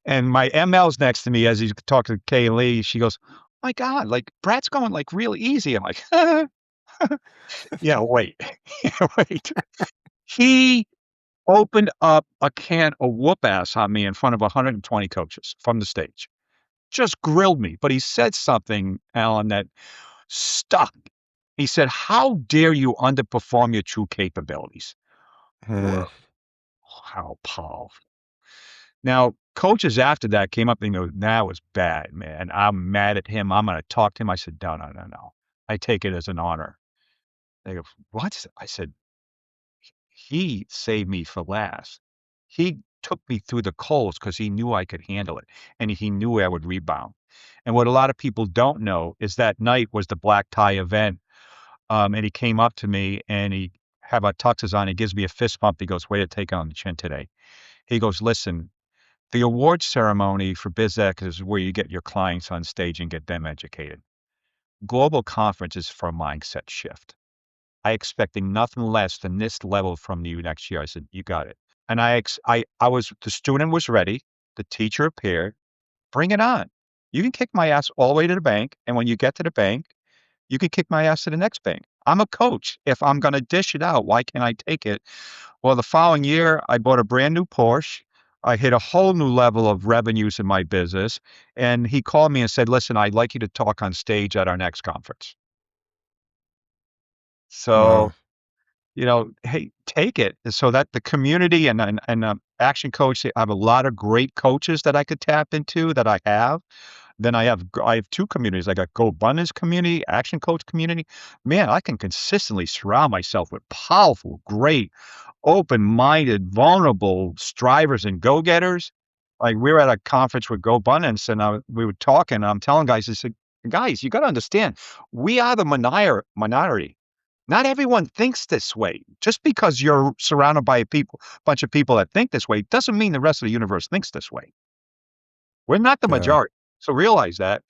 And my ML's next to me as he's talking to Kay and Lee. She goes, "My God, like Brad's going like real easy." I'm like, "Yeah, wait, yeah, wait." He opened up a can of whoop ass on me in front of 120 coaches from the stage. Just grilled me, but he said something, Alan, that stuck. He said, "How dare you underperform your true capabilities?" mm, Whoa, how powerful. Now, coaches after that came up and go, "That was bad, man. I'm mad at him. I'm gonna talk to him." I said, "No, no, no, no. I take it as an honor." They go, "What?" I said, "He saved me for last. He took me through the coals because he knew I could handle it, and he knew I would rebound." And what a lot of people don't know is that night was the black tie event. And he came up to me and he had my tuxes on. He gives me a fist bump. He goes, "Way to take it on the chin today." He goes, "Listen, the award ceremony for BizX is where you get your clients on stage and get them educated. Global conference is for a mindset shift. I expecting nothing less than this level from you next year." I said, "You got it." And the student was ready. The teacher appeared. Bring it on. You can kick my ass all the way to the bank. And when you get to the bank, you can kick my ass to the next bank. I'm a coach. If I'm going to dish it out, why can't I take it? Well, the following year, I bought a brand new Porsche. I hit a whole new level of revenues in my business. And he called me and said, "Listen, I'd like you to talk on stage at our next conference." wow. So, hey, take it. So that the community and Action Coach, I have a lot of great coaches that I could tap into that I have. Then I have 2 communities. I got Go Abundance community, Action Coach community. Man, I can consistently surround myself with powerful, great, open-minded, vulnerable strivers and go-getters. Like, we were at a conference with Go Abundance, and we were talking, I'm telling guys, I said, "Guys, you gotta understand, we are the minority. Not everyone thinks this way. Just because you're surrounded by a bunch of people that think this way, doesn't mean the rest of the universe thinks this way. We're not the Yeah. majority. So realize that.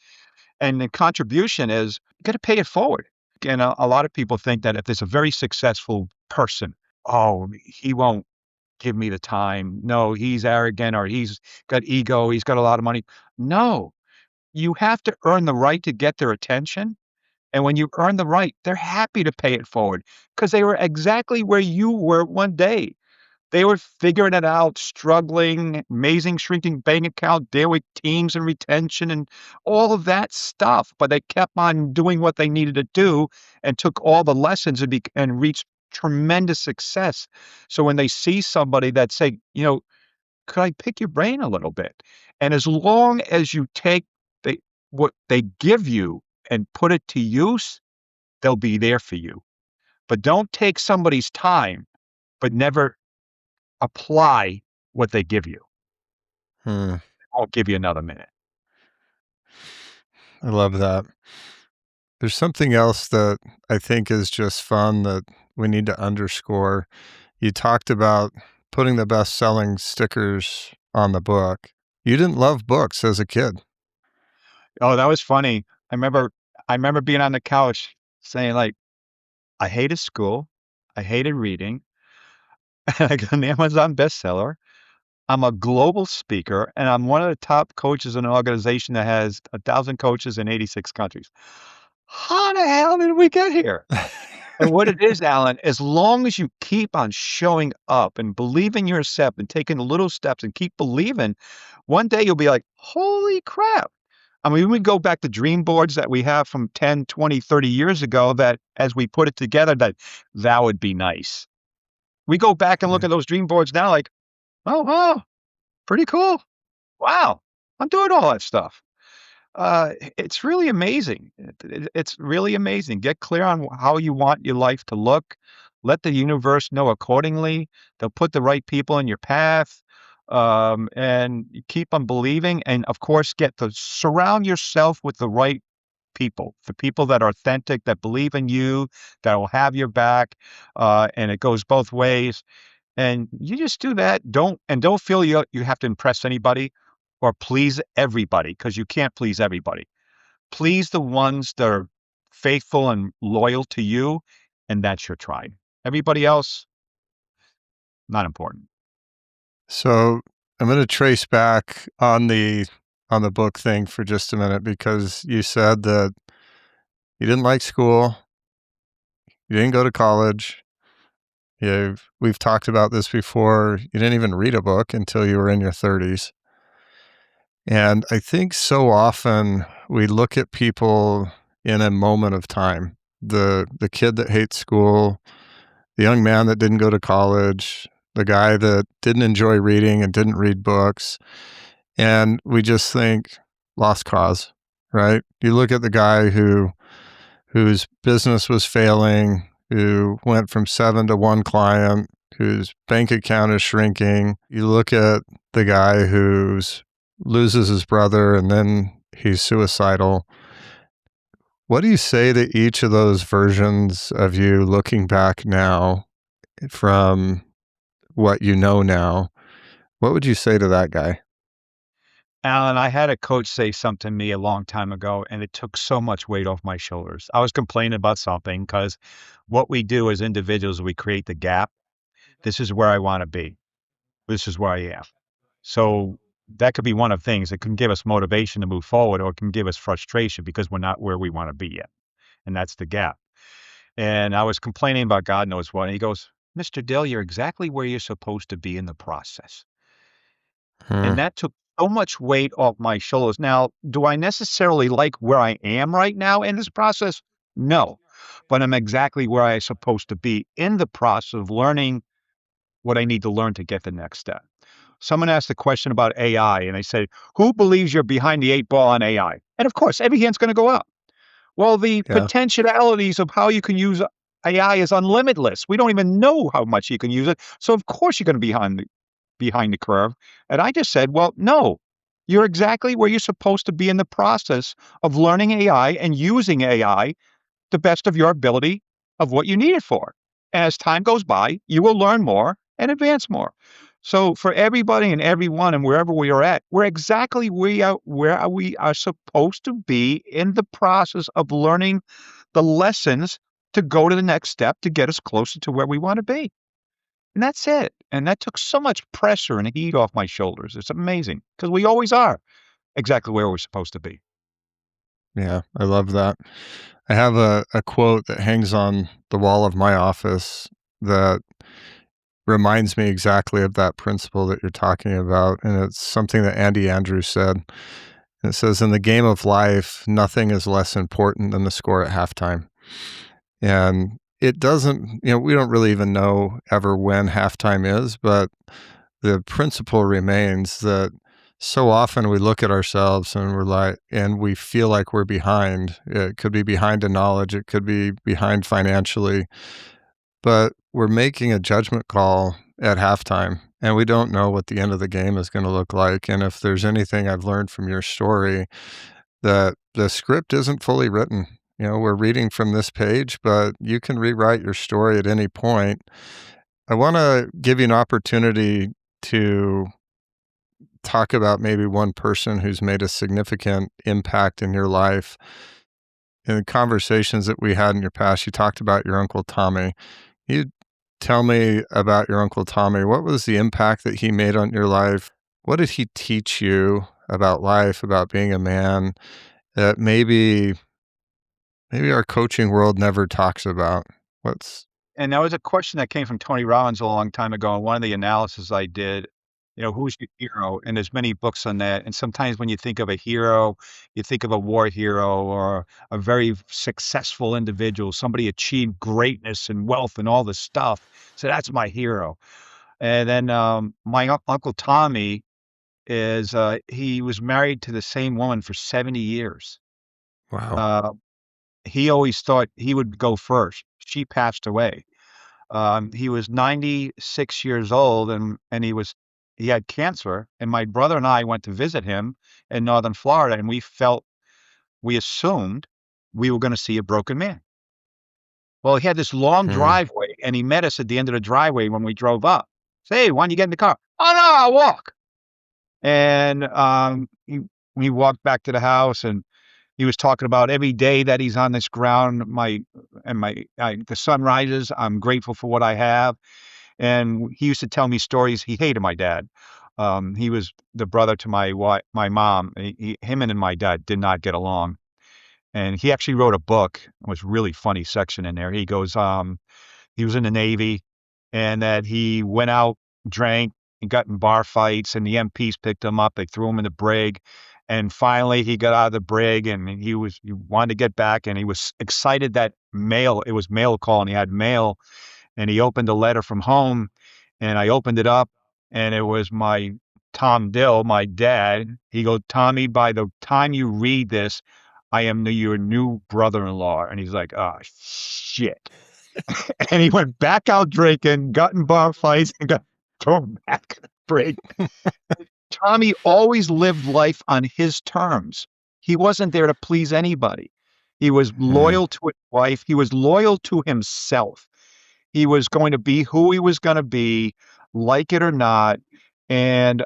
And the contribution is you got to pay it forward." And a lot of people think that if there's a very successful person, oh, he won't. give me the time. No, he's arrogant or he's got ego, he's got a lot of money. No, you have to earn the right to get their attention. And when you earn the right, they're happy to pay it forward because they were exactly where you were one day. They were figuring it out, struggling, amazing shrinking bank account, daily teams and retention and all of that stuff. But they kept on doing what they needed to do and took all the lessons and reached tremendous success. So when they see somebody that say, could I pick your brain a little bit? And as long as you take what they give you and put it to use, they'll be there for you. But don't take somebody's time, but never apply what they give you. Hmm. I'll give you another minute. I love that. There's something else that I think is just fun that we need to underscore. You talked about putting the best-selling stickers on the book. You didn't love books as a kid. Oh, that was funny. I remember being on the couch saying like, I hated school. I hated reading. I got an Amazon bestseller. I'm a global speaker, and I'm one of the top coaches in an organization that has 1,000 coaches in 86 countries. How the hell did we get here? And what it is, Alan, as long as you keep on showing up and believing yourself and taking little steps and keep believing, one day you'll be like, holy crap. I mean, we go back to dream boards that we have from 10, 20, 30 years ago that as we put it together, that would be nice. We go back and look Yeah. at those dream boards now like, oh, wow, pretty cool. Wow, I'm doing all that stuff. It's really amazing. It's really amazing. Get clear on how you want your life to look. Let the universe know accordingly. They'll put the right people in your path, and you keep on believing. And of course, get to surround yourself with the right people, the people that are authentic, that believe in you, that will have your back. And it goes both ways. And you just do that. Don't feel you have to impress anybody or please everybody because you can't please everybody. Please the ones that are faithful and loyal to you, and that's your tribe. Everybody else, not important. So I'm going to trace back on the book thing for just a minute because you said that you didn't like school, you didn't go to college. We've talked about this before. You didn't even read a book until you were in your 30s. And I think so often we look at people in a moment of time. The kid that hates school, the young man that didn't go to college, the guy that didn't enjoy reading and didn't read books. And we just think lost cause, right? You look at the guy whose business was failing, who went from 7 to 1 client, whose bank account is shrinking. You look at the guy who's loses his brother and then he's suicidal. What do you say to each of those versions of you looking back now from what you know now? What would you say to that guy? Alan, I had a coach say something to me a long time ago, and it took so much weight off my shoulders. I was complaining about something because what we do as individuals, we create the gap. This is where I want to be. This is where I am. So that could be one of things. It can give us motivation to move forward, or it can give us frustration because we're not where we want to be yet. And that's the gap. And I was complaining about God knows what. And he goes, Mr. Dill, you're exactly where you're supposed to be in the process. Hmm. And that took so much weight off my shoulders. Now, do I necessarily like where I am right now in this process? No. But I'm exactly where I'm supposed to be in the process of learning what I need to learn to get the next step. Someone asked a question about AI, and they said, who believes you're behind the 8 ball on AI? And of course, every hand's going to go up. Well, the Yeah. potentialities of how you can use AI is unlimitless. We don't even know how much you can use it. So of course you're going to be behind the curve. And I just said, well, no, you're exactly where you're supposed to be in the process of learning AI and using AI the best of your ability of what you need it for. And as time goes by, you will learn more and advance more. So for everybody and everyone and wherever we are at, we're exactly where we are supposed to be in the process of learning the lessons to go to the next step to get us closer to where we want to be. and that's it. And that took so much pressure and heat off my shoulders. It's amazing because we always are exactly where we're supposed to be. Yeah, I love that. I have a quote that hangs on the wall of my office that reminds me exactly of that principle that you're talking about, and it's something that Andy Andrews said. And it says, "In the game of life, nothing is less important than the score at halftime." And it doesn't, we don't really even know ever when halftime is, but the principle remains that so often we look at ourselves and we feel like we're behind. It could be behind in knowledge, it could be behind financially, but we're making a judgment call at halftime, and we don't know what the end of the game is going to look like. And if there's anything I've learned from your story, that the script isn't fully written. We're reading from this page, but you can rewrite your story at any point. I want to give you an opportunity to talk about maybe one person who's made a significant impact in your life. In the conversations that we had in your past, you talked about your Uncle Tommy. You tell me about your Uncle Tommy. What was the impact that he made on your life? What did he teach you about life, about being a man that maybe our coaching world never talks about? What's And that was a question that came from Tony Robbins a long time ago. And one of the analysis I did, who's your hero? And there's many books on that. And sometimes when you think of a hero, you think of a war hero or a very successful individual, somebody achieved greatness and wealth and all this stuff. So that's my hero. And then my Uncle Tommy he was married to the same woman for 70 years. wow. Uh, he always thought he would go first. She passed away. He was 96 years old and he had cancer. And my brother and I went to visit him in Northern Florida, and we assumed we were going to see a broken man. Well, he had this long Mm, driveway, and he met us at the end of the driveway when we drove up. Say, hey, why don't you get in the car? Oh no, I'll walk. And we walked back to the house, and he was talking about every day that he's on this ground. The sun rises. I'm grateful for what I have. And he used to tell me stories. He hated my dad. He was the brother to my mom. Him and my dad did not get along. And he actually wrote a book. It was a really funny section in there. He goes, he was in the Navy, and that he went out, drank, and got in bar fights, and the MPs picked him up. They threw him in the brig. And finally, he got out of the brig, and he wanted to get back, and he was excited that it was mail call, and he had mail, and he opened a letter from home, and I opened it up, and it was my Tom Dill, my dad. He goes, Tommy, by the time you read this, I am your new brother-in-law. And he's like, oh, shit. And he went back out drinking, got in bar fights, and got thrown back in the brig. Tommy always lived life on his terms. He wasn't there to please anybody. He was mm, loyal to his wife. He was loyal to himself. He was going to be who he was going to be, like it or not. And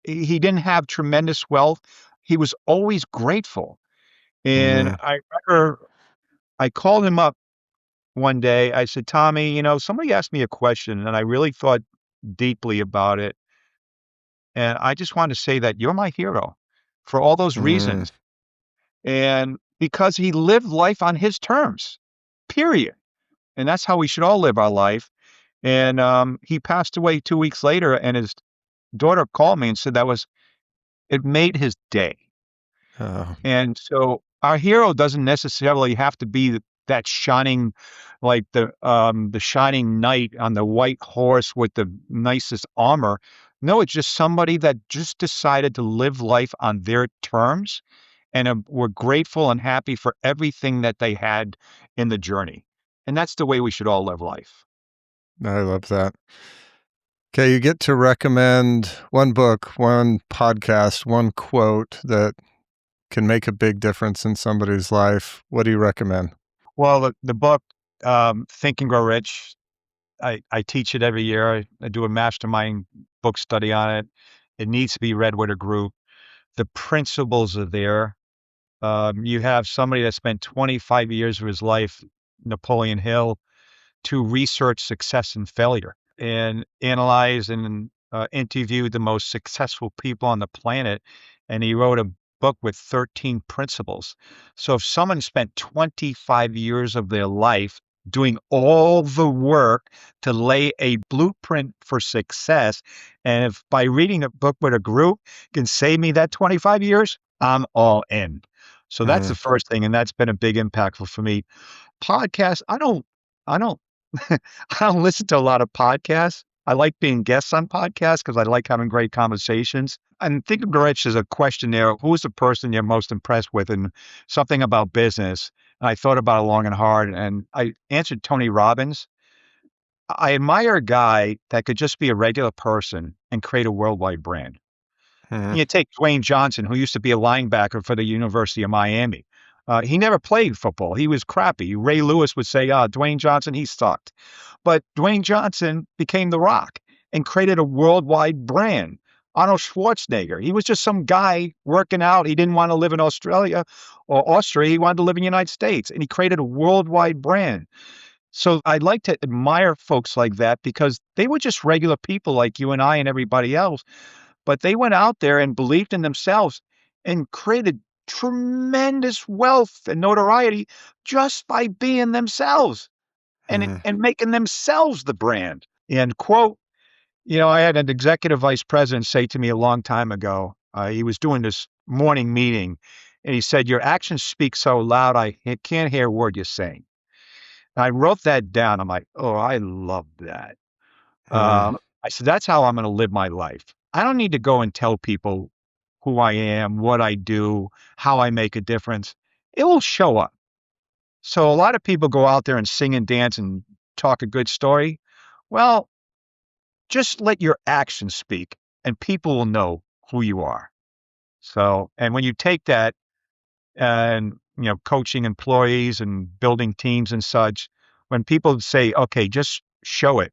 he didn't have tremendous wealth. He was always grateful. And mm, I remember I called him up one day. I said, Tommy, somebody asked me a question, and I really thought deeply about it. And I just wanted to say that you're my hero for all those mm. reasons. And because he lived life on his terms, period. And that's how we should all live our life. And he passed away 2 weeks later, and his daughter called me and said it made his day. Oh, And so our hero doesn't necessarily have to be that shining, like the shining knight on the white horse with the nicest armor. No, it's just somebody that just decided to live life on their terms and were grateful and happy for everything that they had in the journey. And that's the way we should all live life. I love that. Okay, you get to recommend one book, one podcast, one quote that can make a big difference in somebody's life. What do you recommend? Well, the book, Think and Grow Rich, I teach it every year. I do a mastermind book study on it. It needs to be read with a group. The principles are there. You have somebody that spent 25 years of his life, Napoleon Hill. to research success and failure and analyze and interview the most successful people on the planet. And he wrote a book with 13 principles. So if someone spent 25 years of their life doing all the work to lay a blueprint for success, and if by reading a book with a group can save me that 25 years, I'm all in. So that's the Mm, first thing, and that's been a big impactful for me. Podcasts, I don't I don't listen to a lot of podcasts. I like being guests on podcasts because I like having great conversations. And Think of Rich as a question there. Who's the person you're most impressed with and something about business? And I thought about it long and hard and I answered Tony Robbins. I admire a guy that could just be a regular person and create a worldwide brand. mm, You take Dwayne Johnson, who used to be a linebacker for the University of Miami. He never played football. He was crappy. Ray Lewis would say, Dwayne Johnson, he sucked. But Dwayne Johnson became The Rock and created a worldwide brand. Arnold Schwarzenegger, he was just some guy working out. He didn't want to live in Australia or Austria. He wanted to live in the United States, and he created a worldwide brand. So I like to admire folks like that because they were just regular people like you and I and everybody else, but they went out there and believed in themselves and created tremendous wealth and notoriety just by being themselves mm, and making themselves the brand. And quote, I had an executive vice president say to me a long time ago, he was doing this morning meeting, and he said, "Your actions speak so loud, can't hear a word you're saying." And I wrote that down. I'm like, oh, I love that. mm. I said, that's how I'm going to live my life. I don't need to go and tell people who I am, what I do, how I make a difference. It will show up. So a lot of people go out there and sing and dance and talk a good story. Well, just let your actions speak and people will know who you are. So, and when you take that and, coaching employees and building teams and such, when people say, okay, just show it,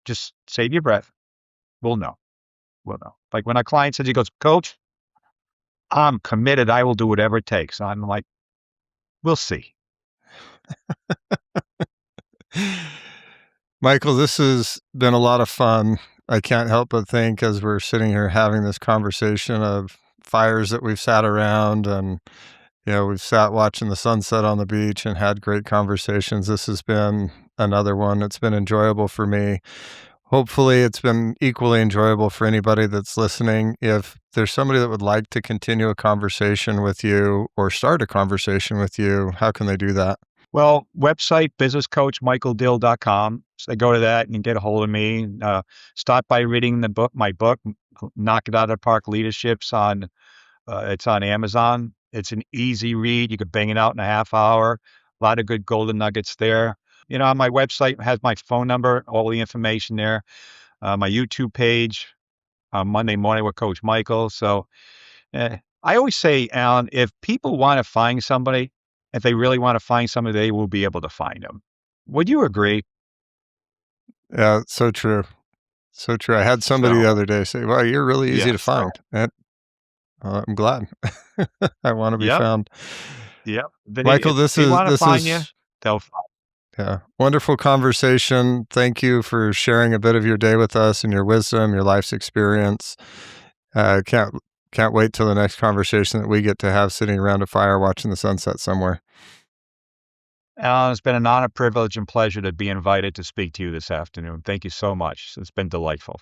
just save your breath, we'll know. We'll know. Like when a client says, he goes, Coach, I'm committed. I will do whatever it takes. I'm like, we'll see. Michael, this has been a lot of fun. I can't help but think as we're sitting here having this conversation of fires that we've sat around and we've sat watching the sunset on the beach and had great conversations. This has been another one. It's been enjoyable for me. Hopefully, it's been equally enjoyable for anybody that's listening. If there's somebody that would like to continue a conversation with you or start a conversation with you, how can they do that? Well, website, businesscoachmichaeldill.com. So they go to that and get a hold of me. Start by reading my book, Knock It Out of the Park Leadership's it's on Amazon. It's an easy read. You could bang it out in a half hour. A lot of good golden nuggets there. On my website has my phone number, all the information there. My YouTube page, Monday Morning with Coach Michael. So I always say, Alan, if people want to find somebody, if they really want to find somebody, they will be able to find them. Would you agree? Yeah, so true. So true. I had somebody So, the other day say, "Well, you're really easy yeah. to So, find." And I'm glad. I want to be yep. found. Yep. Michael, If they want to this find you, is they'll find. yeah, wonderful conversation. Thank you for sharing a bit of your day with us and your wisdom, your life's experience. Can't wait till the next conversation that we get to have sitting around a fire watching the sunset somewhere. Alan, it's been an honor, privilege, and pleasure to be invited to speak to you this afternoon. Thank you so much. It's been delightful.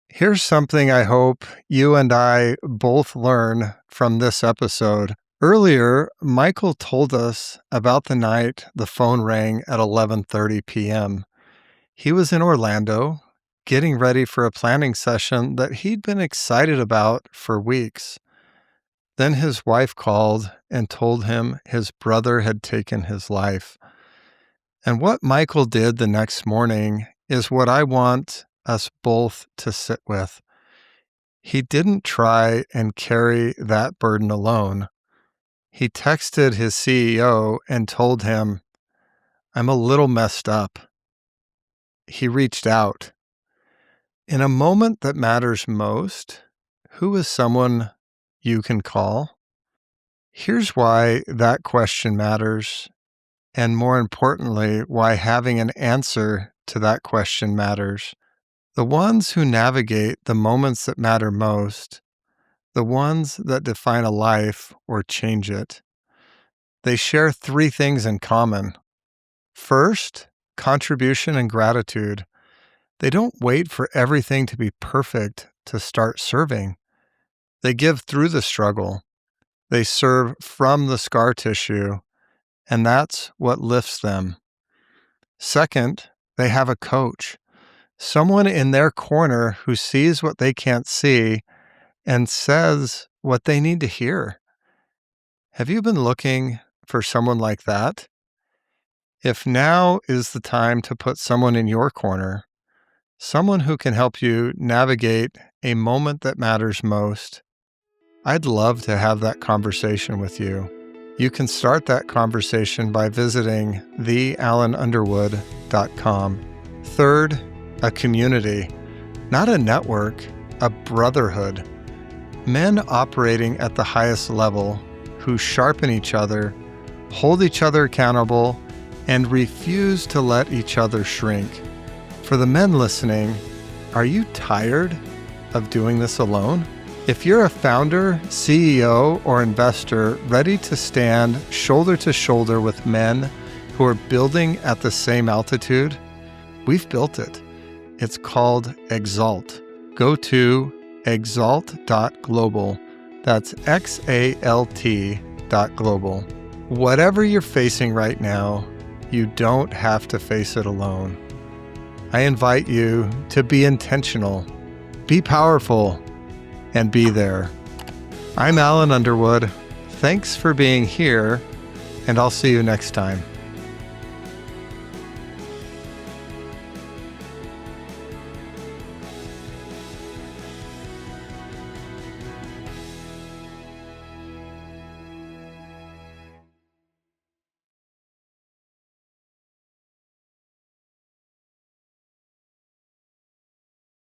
Here's something I hope you and I both learn from this episode. Earlier, Michael told us about the night the phone rang at 11:30 p.m. He was in Orlando getting ready for a planning session that he'd been excited about for weeks. Then his wife called and told him his brother had taken his life. And what Michael did the next morning is what I want us both to sit with. He didn't try and carry that burden alone. He texted his CEO and told him, "I'm a little messed up." He reached out. In a moment that matters most, who is someone you can call? Here's why that question matters. and more importantly, why having an answer to that question matters. The ones who navigate the moments that matter most, the ones that define a life or change it, they share three things in common. First, contribution and gratitude. They don't wait for everything to be perfect to start serving. They give through the struggle. They serve from the scar tissue, and that's what lifts them. Second, they have a coach, someone in their corner who sees what they can't see and says what they need to hear. Have you been looking for someone like that? If now is the time to put someone in your corner, someone who can help you navigate a moment that matters most, I'd love to have that conversation with you. You can start that conversation by visiting thealanunderwood.com. Third, a community, not a network, a brotherhood. Men operating at the highest level who sharpen each other, hold each other accountable, and refuse to let each other shrink. For the men listening, are you tired of doing this alone? If you're a founder, CEO, or investor ready to stand shoulder to shoulder with men who are building at the same altitude, we've built it. It's called Exalt. Go to exalt.global. That's XALT.global. Whatever you're facing right now, you don't have to face it alone. I invite you to be intentional, be powerful, and be there. I'm Alan Underwood. Thanks for being here, and I'll see you next time.